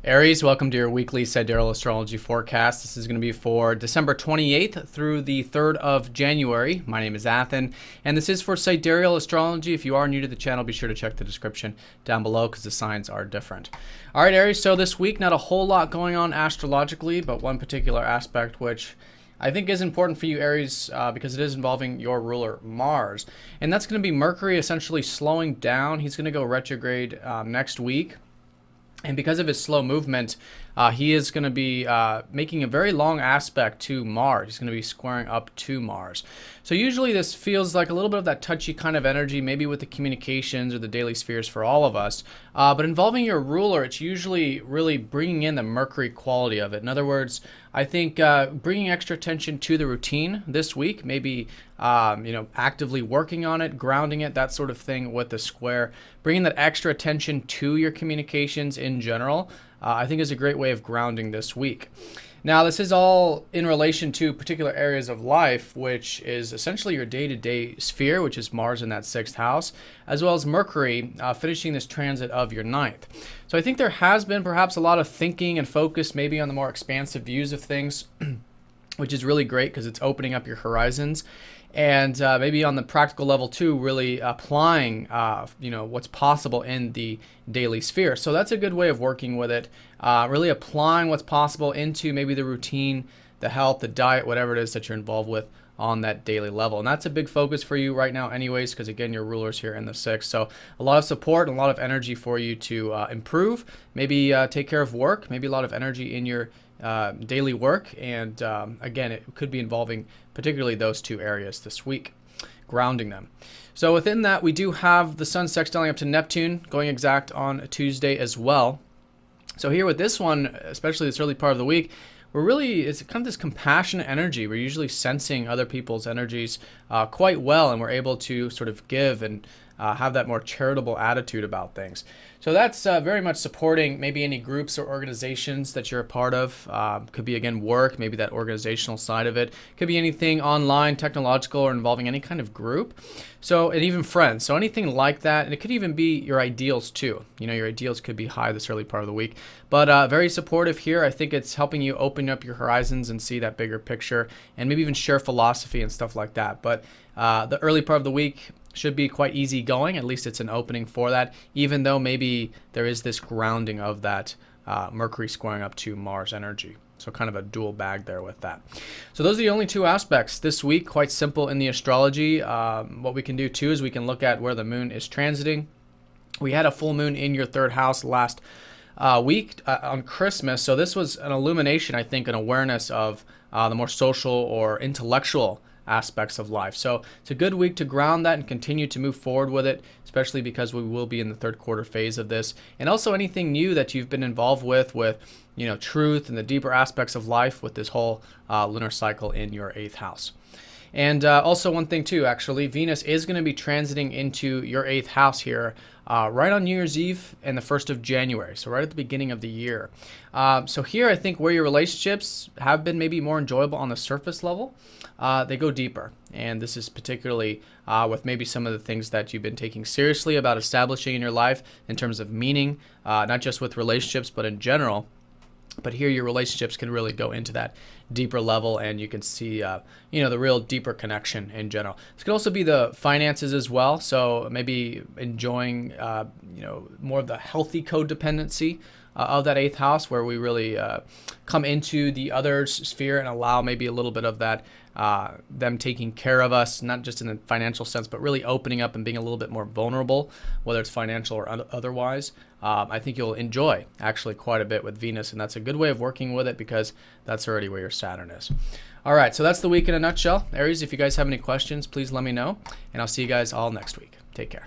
Aries, welcome to your weekly Sidereal Astrology forecast. This is going to be for December 28th through the 3rd of January. My name is Athen, and this is for Sidereal Astrology. If you are new to the channel, be sure to check the description down below because the signs are different. All right, Aries, so this week, not a whole lot going on astrologically, but one particular aspect which I think is important for you, Aries, because it is involving your ruler, Mars. And that's going to be Mercury essentially slowing down. He's going to go retrograde next week. And because of his slow movement, he is going to be making a very long aspect to Mars. He's going to be squaring up to Mars. So usually this feels like a little bit of that touchy kind of energy, maybe with the communications or the daily spheres for all of us. But involving your ruler, it's usually really bringing in the Mercury quality of it. In other words, I think bringing extra attention to the routine this week, maybe actively working on it, grounding it, that sort of thing with the square, bringing that extra attention to your communications in general, I think is a great way of grounding this week. Now, this is all in relation to particular areas of life, which is essentially your day-to-day sphere, which is Mars in that 6th house, as well as Mercury finishing this transit of your 9th. So I think there has been perhaps a lot of thinking and focus maybe on the more expansive views of things, which is really great because it's opening up your horizons. And maybe on the practical level too, really applying what's possible in the daily sphere. So that's a good way of working with it, really applying what's possible into maybe the routine, the health, the diet, whatever it is that you're involved with on that daily level. And that's a big focus for you right now anyways, because again, your ruler's here in the 6th. So a lot of support and a lot of energy for you to improve, maybe take care of work, maybe a lot of energy in your daily work. And again, it could be involving particularly those two areas this week, grounding them. So within that, we do have the sun sextiling up to Neptune, going exact on Tuesday as well. So here with this one, especially this early part of the week, it's kind of this compassionate energy. We're usually sensing other people's energies quite well, and we're able to sort of give and have that more charitable attitude about things. So that's very much supporting maybe any groups or organizations that you're a part of. Could be, again, work, maybe that organizational side of it. Could be anything online, technological, or involving any kind of group. So, and even friends. So anything like that. And it could even be your ideals too. Your ideals could be high this early part of the week. But very supportive here. I think it's helping you open up your horizons and see that bigger picture and maybe even share philosophy and stuff like that. But the early part of the week should be quite easy going. At least it's an opening for that, even though maybe there is this grounding of that Mercury squaring up to Mars energy. So kind of a dual bag there with that. So those are the only two aspects this week, quite simple in the astrology. What we can do too is we can look at where the moon is transiting. We had a full moon in your 3rd house last week on Christmas. So this was an illumination, I think, an awareness of the more social or intellectual aspects of life. So it's a good week to ground that and continue to move forward with it, especially because we will be in the 3rd quarter phase of this. And also anything new that you've been involved with truth and the deeper aspects of life with this whole lunar cycle in your 8th house. And also one thing too, actually, Venus is going to be transiting into your 8th house here right on New Year's Eve and the 1st of January, so right at the beginning of the year. So here I think where your relationships have been maybe more enjoyable on the surface level, they go deeper. And this is particularly with maybe some of the things that you've been taking seriously about establishing in your life in terms of meaning, not just with relationships, but in general. But here your relationships can really go into that deeper level, and you can see, the real deeper connection in general. This could also be the finances as well. So maybe enjoying, more of the healthy codependency of that 8th house, where we really come into the other's sphere and allow maybe a little bit of that, them taking care of us, not just in the financial sense, but really opening up and being a little bit more vulnerable, whether it's financial or otherwise. I think you'll enjoy actually quite a bit with Venus, and that's a good way of working with it because that's already where your Saturn is. All right, so that's the week in a nutshell. Aries, if you guys have any questions, please let me know, and I'll see you guys all next week. Take care.